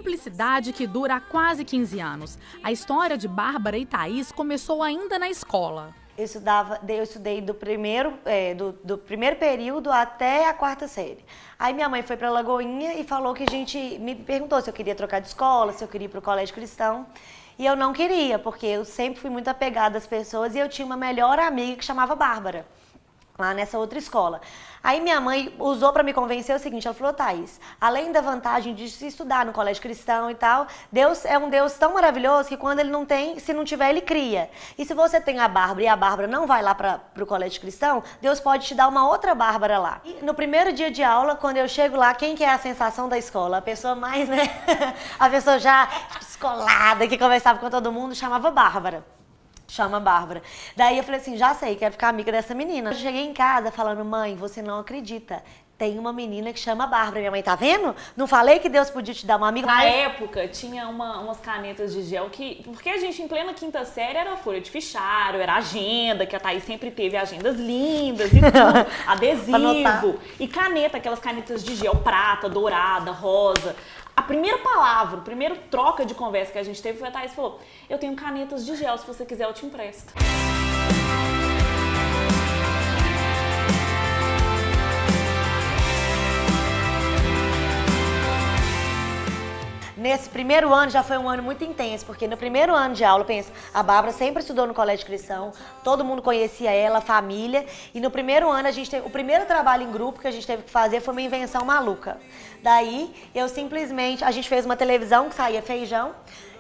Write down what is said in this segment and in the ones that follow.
cumplicidade que dura há quase 15 anos. A história de Bárbara e Thaís começou ainda na escola. Eu estudei do primeiro período até a quarta série. Aí minha mãe foi para Lagoinha e falou que me perguntou se eu queria trocar de escola, se eu queria ir para o colégio cristão. E eu não queria, porque eu sempre fui muito apegada às pessoas e eu tinha uma melhor amiga que chamava Bárbara, lá nessa outra escola. Aí minha mãe usou para me convencer o seguinte, ela falou, Thaís, além da vantagem de se estudar no colégio cristão e tal, Deus é um Deus tão maravilhoso que quando ele não tem, se não tiver, ele cria. E se você tem a Bárbara e a Bárbara não vai lá para o colégio cristão, Deus pode te dar uma outra Bárbara lá. E no primeiro dia de aula, quando eu chego lá, quem que é a sensação da escola? A pessoa mais, né? A pessoa já descolada, que conversava com todo mundo, chamava Bárbara. Chama Bárbara. Daí eu falei assim, já sei, quero ficar amiga dessa menina. Eu cheguei em casa falando, mãe, você não acredita. Tem uma menina que chama Bárbara. Minha mãe, tá vendo? Não falei que Deus podia te dar uma amiga? Na época, tinha umas canetas de gel que... Porque a gente, em plena quinta série, era folha de fichário, era agenda, que a Thaís sempre teve agendas lindas e tudo, adesivo. E caneta, aquelas canetas de gel prata, dourada, rosa. A primeira palavra, a primeira troca de conversa que a gente teve foi a Thaís falou, eu tenho canetas de gel, se você quiser eu te empresto. Nesse primeiro ano já foi um ano muito intenso, porque no primeiro ano de aula, pensa, a Bárbara sempre estudou no colégio cristão, todo mundo conhecia ela, a família, e no primeiro ano o primeiro trabalho em grupo que a gente teve que fazer foi uma invenção maluca. Daí, a gente fez uma televisão que saía feijão,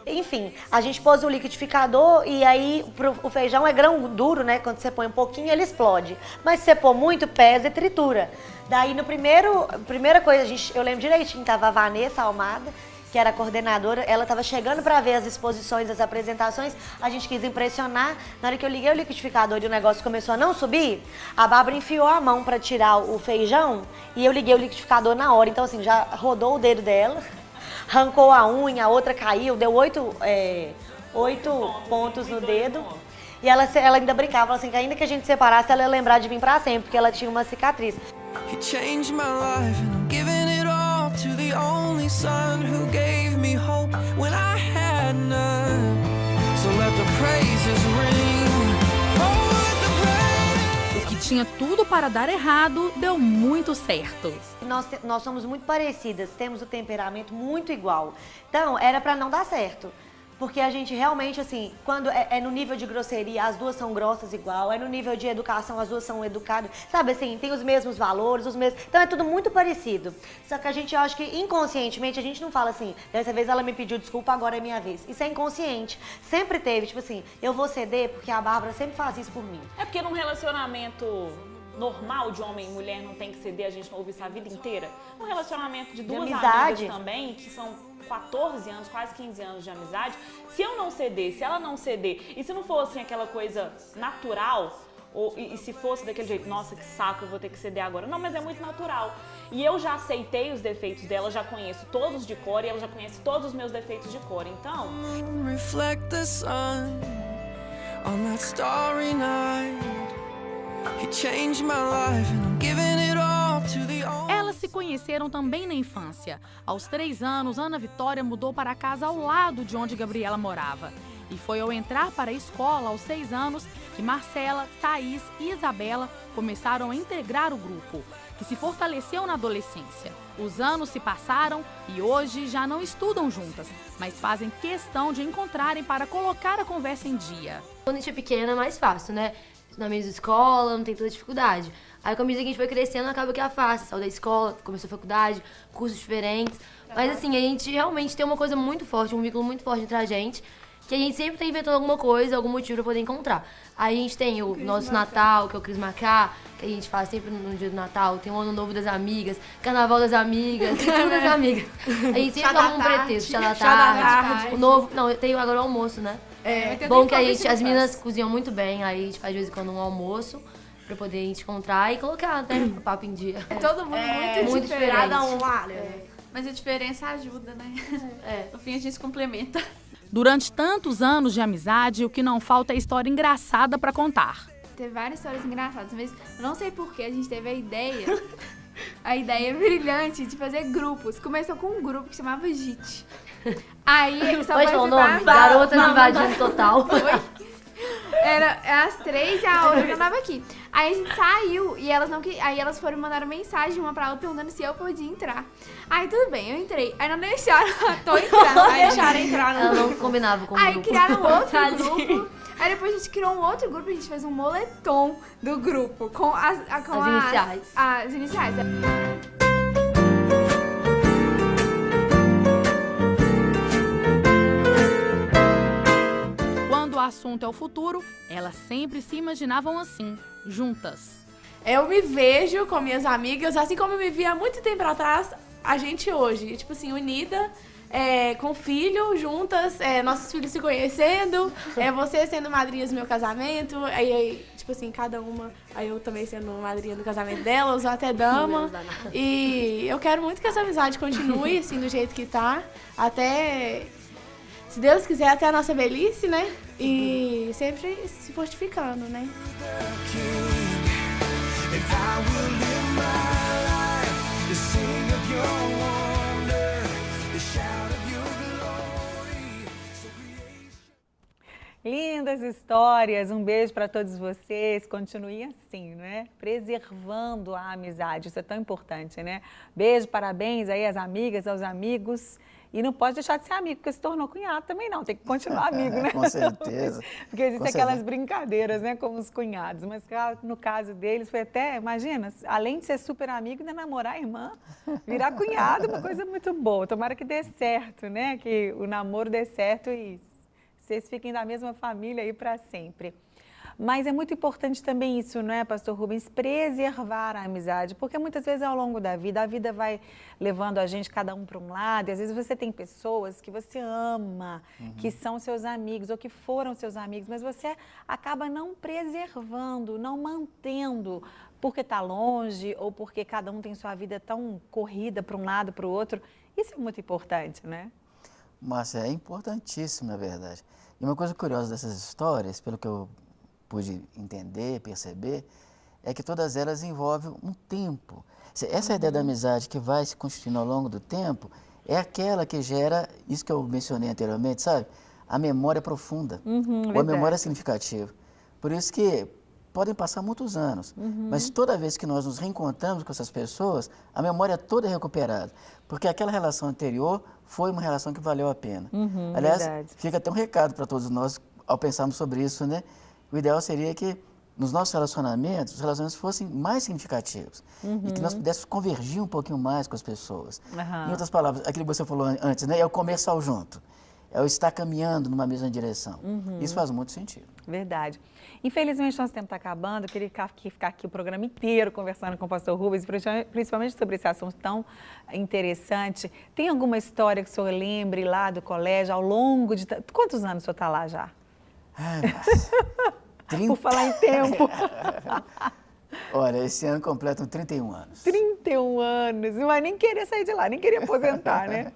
enfim, a gente pôs o liquidificador e aí o feijão é grão duro, né? Quando você põe um pouquinho ele explode, mas se você pôr muito, pesa e tritura. Daí primeira coisa, eu lembro direitinho, tava a Vanessa Almada, que era a coordenadora, ela estava chegando para ver as exposições, as apresentações, a gente quis impressionar. Na hora que eu liguei o liquidificador e o negócio começou a não subir, a Bárbara enfiou a mão para tirar o feijão e eu liguei o liquidificador na hora. Então assim, já rodou o dedo dela, arrancou a unha, a outra caiu, deu 8 pontos no dedo. E ela ainda brincava, assim, que ainda que a gente separasse, ela ia lembrar de mim para sempre, porque ela tinha uma cicatriz. To the only son who gave me hope when I had none. So let the praises ring. Oh, let the praises. O que tinha tudo para dar errado, deu muito certo. Nós somos muito parecidas, temos o temperamento muito igual. Então, era para não dar certo. Porque a gente realmente, assim, quando é no nível de grosseria, as duas são grossas igual, é no nível de educação, as duas são educadas, sabe assim, tem os mesmos valores, então é tudo muito parecido. Só que eu acho que inconscientemente a gente não fala assim, dessa vez ela me pediu desculpa, agora é minha vez. Isso é inconsciente. Sempre teve, tipo assim, eu vou ceder porque a Bárbara sempre faz isso por mim. É porque num relacionamento normal de homem e mulher não tem que ceder, a gente não ouve isso a vida inteira. Um relacionamento de duas amigas também, que são 14 anos, quase 15 anos de amizade, se eu não ceder, se ela não ceder, e se não for assim aquela coisa natural, e se fosse daquele jeito, nossa, que saco, eu vou ter que ceder agora. Não, mas é muito natural. E eu já aceitei os defeitos dela, já conheço todos de cor, e ela já conhece todos os meus defeitos de cor, então... Reflect the sun on that starry night. You changed my life and I'm giving it all to the Elas se conheceram também na infância. Aos 3 anos, Ana Vitória mudou para a casa ao lado de onde Gabriela morava. E foi ao entrar para a escola, aos 6 anos, que Marcela, Thaís e Isabela começaram a integrar o grupo, que se fortaleceu na adolescência. Os anos se passaram e hoje já não estudam juntas, mas fazem questão de encontrarem para colocar a conversa em dia. Quando a gente é pequena é mais fácil, né? Na mesma escola, não tem tanta dificuldade. Aí, com a medida que a gente foi crescendo, acaba que é fácil. Saiu da escola, começou a faculdade, cursos diferentes. Mas, assim, a gente realmente tem uma coisa muito forte, um vínculo muito forte entre a gente, que a gente sempre tá inventando alguma coisa, algum motivo pra poder encontrar. Aí a gente tem o nosso Natal, que é o Cris Macá, que a gente faz sempre no dia do Natal. Tem o Ano Novo das Amigas, Carnaval das Amigas, tudo das amigas. A gente sempre dá um pretexto, chá da tarde. O novo, não, tem agora o almoço, né? Bom que as meninas cozinham muito bem, aí a gente faz de vez em quando um almoço pra poder a gente encontrar e colocar, né, o papo em dia. Todo mundo muito diferente. Cada um área. Mas a diferença ajuda, né? No fim a gente se complementa. Durante tantos anos de amizade, o que não falta é história engraçada para contar. Teve várias histórias engraçadas, mas eu não sei por que a gente teve a ideia a ideia brilhante de fazer grupos. Começou com um grupo que chamava JIT. Aí só Pode falar o nome? Garotas invadindo total. Era as 3 e a outra não tava aqui. Aí a gente saiu e aí elas foram mandar mensagem uma pra outra perguntando se eu podia entrar. Aí tudo bem, eu entrei. Aí não deixaram a Tô entrar. Não deixaram entrar no Ela grupo. não combinava com o Aí grupo. criaram outro grupo. Aí depois a gente criou um outro grupo e a gente fez um moletom do grupo com as iniciais. As iniciais. Quando o assunto é o futuro, elas sempre se imaginavam assim, juntas. Eu me vejo com minhas amigas, assim como eu me via há muito tempo atrás, a gente hoje, tipo assim, unida, com filho, juntas, nossos filhos se conhecendo, você sendo madrinha do meu casamento, aí, tipo assim, cada uma, aí eu também sendo madrinha do casamento delas, ou até dama. E eu quero muito que essa amizade continue, assim, do jeito que tá, até, se Deus quiser, até a nossa velhice, né? E sempre se fortificando, né? And I will live my life to sing of your wonder, to shout of your glory. So creation. Lindas histórias, um beijo para todos vocês. Continue assim, né? Preservando a amizade, isso é tão importante, né? Beijo, parabéns aí às amigas, aos amigos. E não pode deixar de ser amigo, porque se tornou cunhado também não, tem que continuar amigo, né? Com certeza. Porque existem Com aquelas certeza. brincadeiras, né, como os cunhados, mas no caso deles foi até, imagina, além de ser super amigo, ainda namorar a irmã, virar cunhado, uma coisa muito boa. Tomara que dê certo, né, que o namoro dê certo e vocês fiquem da mesma família aí para sempre. Mas é muito importante também isso, não é, pastor Rubens? Preservar a amizade, porque muitas vezes ao longo da vida, a vida vai levando a gente cada um para um lado, e às vezes você tem pessoas que você ama, que são seus amigos ou que foram seus amigos, mas você acaba não preservando, não mantendo, porque está longe ou porque cada um tem sua vida tão corrida para um lado, para o outro. Isso é muito importante, né? Márcia, é importantíssimo, na verdade. E uma coisa curiosa dessas histórias, pelo que eu pude entender, perceber, é que todas elas envolvem um tempo. Essa ideia da amizade que vai se constituindo ao longo do tempo é aquela que gera, isso que eu mencionei anteriormente, sabe? A memória profunda, ou a memória significativa. Por isso que podem passar muitos anos, mas toda vez que nós nos reencontramos com essas pessoas, a memória toda é recuperada, porque aquela relação anterior foi uma relação que valeu a pena. Aliás, fica até um recado para todos nós ao pensarmos sobre isso, né? O ideal seria que nos nossos relacionamentos, os relacionamentos fossem mais significativos e que nós pudéssemos convergir um pouquinho mais com as pessoas. Em outras palavras, aquilo que você falou antes, né? É o começar junto, é o estar caminhando numa mesma direção. Isso faz muito sentido. Verdade. Infelizmente, nosso tempo está acabando. Eu queria ficar aqui o programa inteiro conversando com o pastor Rubens, principalmente sobre esse assunto tão interessante. Tem alguma história que o senhor lembre lá do colégio, ao longo de... Quantos anos o senhor está lá já? Ai, Márcia, 30... Por falar em tempo. Olha, esse ano completam 31 anos. 31 anos. Não vai nem querer sair de lá, nem querer aposentar, né?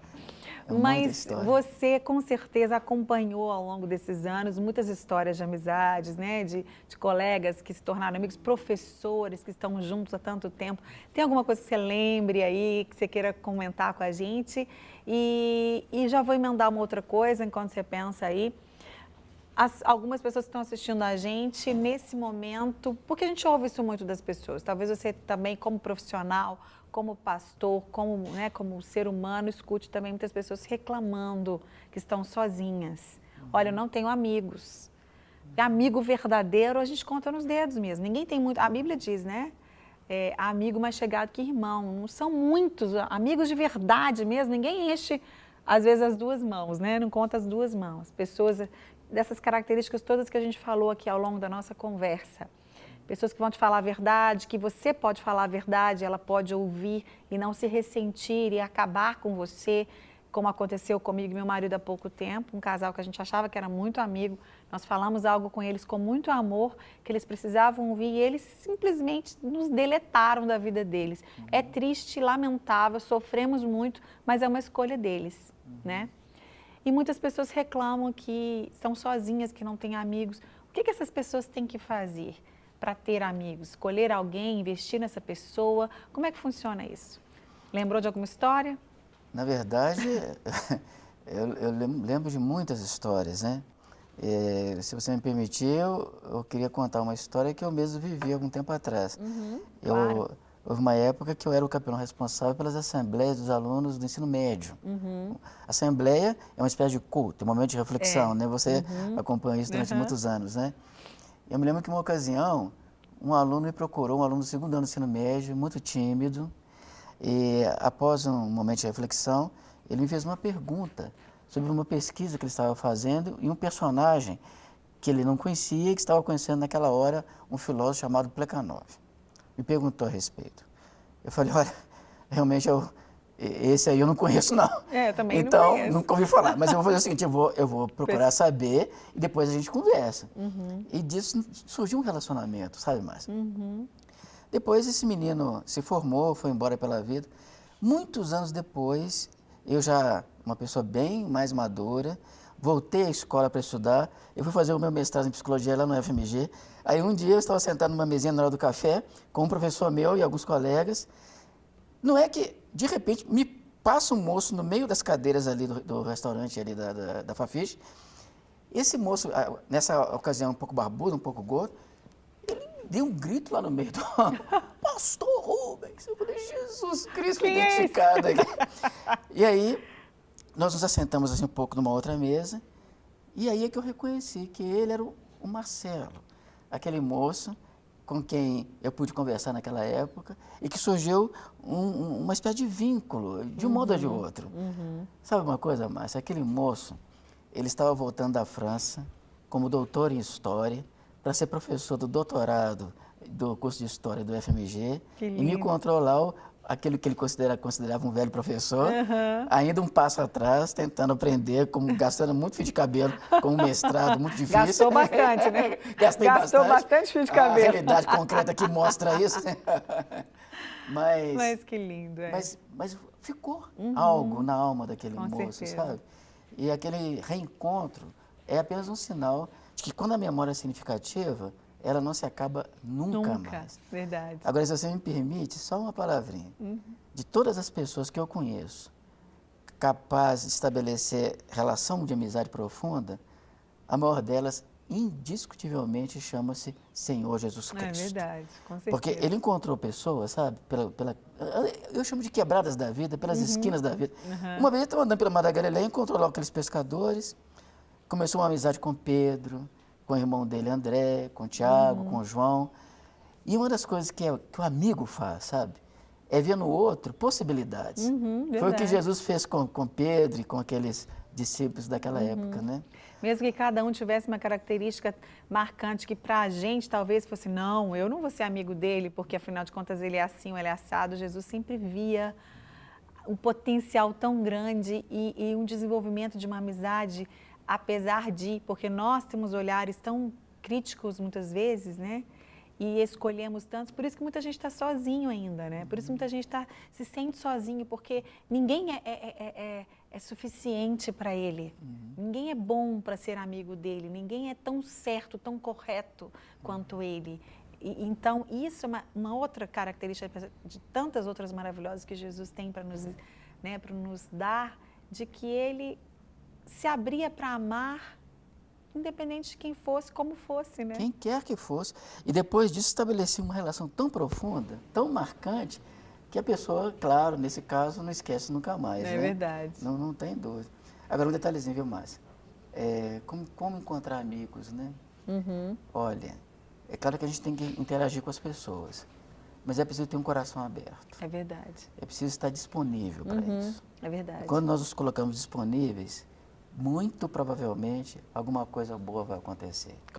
Mas você, com certeza, acompanhou ao longo desses anos muitas histórias de amizades, né? De colegas que se tornaram amigos, professores que estão juntos há tanto tempo. Tem alguma coisa que você lembre aí, que você queira comentar com a gente? E já vou emendar uma outra coisa enquanto você pensa aí. Algumas pessoas que estão assistindo a gente nesse momento, porque a gente ouve isso muito das pessoas, talvez você também como profissional, como pastor, como ser humano, escute também muitas pessoas reclamando que estão sozinhas. Olha, eu não tenho amigos. Amigo verdadeiro a gente conta nos dedos mesmo, ninguém tem muito, a Bíblia diz, né? Amigo mais chegado que irmão, não são muitos, amigos de verdade mesmo, ninguém enche às vezes as duas mãos, né? Não conta as duas mãos, pessoas... dessas características todas que a gente falou aqui ao longo da nossa conversa. Pessoas que vão te falar a verdade, que você pode falar a verdade, ela pode ouvir e não se ressentir e acabar com você, como aconteceu comigo e meu marido há pouco tempo, um casal que a gente achava que era muito amigo, nós falamos algo com eles com muito amor, que eles precisavam ouvir e eles simplesmente nos deletaram da vida deles. É triste, lamentável, sofremos muito, mas é uma escolha deles, né? E muitas pessoas reclamam que estão sozinhas, que não têm amigos. O que essas pessoas têm que fazer? para ter amigos? Escolher alguém, investir nessa pessoa? Como é que funciona isso? Lembrou de alguma história? Na verdade, eu lembro de muitas histórias, né? Se você me permitir, eu queria contar uma história que eu mesmo vivi algum tempo atrás. Claro. Houve uma época que eu era o capelão responsável pelas assembleias dos alunos do ensino médio. Assembleia é uma espécie de culto, um momento de reflexão, né? Você acompanha isso durante muitos anos, né? Eu me lembro que uma ocasião, um aluno me procurou, um aluno do 2º ano do ensino médio, muito tímido, e após um momento de reflexão, ele me fez uma pergunta sobre uma pesquisa que ele estava fazendo e um personagem que ele não conhecia e que estava conhecendo naquela hora, um filósofo chamado Plekhanov. Me perguntou a respeito. Eu falei, olha, realmente esse aí eu não conheço, não. Eu também não então, conheço. nunca ouvi falar. Mas eu vou fazer o seguinte, eu vou procurar saber e depois a gente conversa. E disso surgiu um relacionamento, sabe, Márcia? Depois esse menino se formou, foi embora pela vida. Muitos anos depois, eu já, uma pessoa bem mais madura, voltei à escola para estudar, eu fui fazer o meu mestrado em psicologia lá no FMG. Aí um dia eu estava sentado numa mesinha na hora do café, com um professor meu e alguns colegas. Não é que, de repente, me passa um moço no meio das cadeiras ali do restaurante ali da Fafiche. Esse moço, nessa ocasião um pouco barbudo, um pouco gordo, ele deu um grito lá no meio do... Pastor Rubens! Eu falei, Jesus Cristo, identificado aqui. E aí, nós nos assentamos assim um pouco numa outra mesa, e aí é que eu reconheci que ele era o Marcelo, aquele moço com quem eu pude conversar naquela época e que surgiu uma espécie de vínculo, de um modo ou de outro. Sabe uma coisa, Márcia? Aquele moço, ele estava voltando da França como doutor em História para ser professor do doutorado do curso de História do FMG e me encontrou lá aquele que ele considerava um velho professor, ainda um passo atrás, tentando aprender, gastando muito fio de cabelo, com um mestrado muito difícil. Gastou bastante, né? Gastou bastante fio de cabelo. A realidade concreta que mostra isso. Mas que lindo, Mas ficou algo na alma daquele Com moço, certeza. sabe? E aquele reencontro é apenas um sinal de que quando a memória é significativa, ela não se acaba nunca mais. Verdade. Agora, se você me permite, só uma palavrinha. De todas as pessoas que eu conheço, capazes de estabelecer relação de amizade profunda, a maior delas, indiscutivelmente, chama-se Senhor Jesus Cristo. É verdade, com certeza. Porque ele encontrou pessoas, sabe, eu chamo de quebradas da vida, pelas esquinas da vida. Uma vez ele estava andando pela Mar da Galileia, encontrou lá aqueles pescadores, começou uma amizade com Pedro, com o irmão dele André, com o Tiago, com o João. E uma das coisas que o amigo faz, sabe, é ver no outro possibilidades. Foi o que Jesus fez com Pedro e com aqueles discípulos daquela época, né? Mesmo que cada um tivesse uma característica marcante que para a gente talvez fosse, não, eu não vou ser amigo dele, porque afinal de contas ele é assim ou ele é assado. Jesus sempre via um potencial tão grande e um desenvolvimento de uma amizade, apesar de, porque nós temos olhares tão críticos muitas vezes, né? E escolhemos tantos, por isso que muita gente está sozinho ainda, né? Por isso que muita gente se sente sozinho, porque ninguém é suficiente para ele. Ninguém é bom para ser amigo dele, ninguém é tão certo, tão correto quanto ele. Então, isso é uma outra característica de tantas outras maravilhosas que Jesus tem para nos dar, de que ele se abria para amar, independente de quem fosse, como fosse, né? Quem quer que fosse. E depois disso estabelecia uma relação tão profunda, tão marcante, que a pessoa, claro, nesse caso, não esquece nunca mais, né? É verdade. Não tem dúvida. Agora, um detalhezinho, viu, Márcia? Como encontrar amigos, né? Olha, é claro que a gente tem que interagir com as pessoas, mas é preciso ter um coração aberto. É verdade. É preciso estar disponível para isso. É verdade. Quando nós nos colocamos disponíveis, muito provavelmente alguma coisa boa vai acontecer.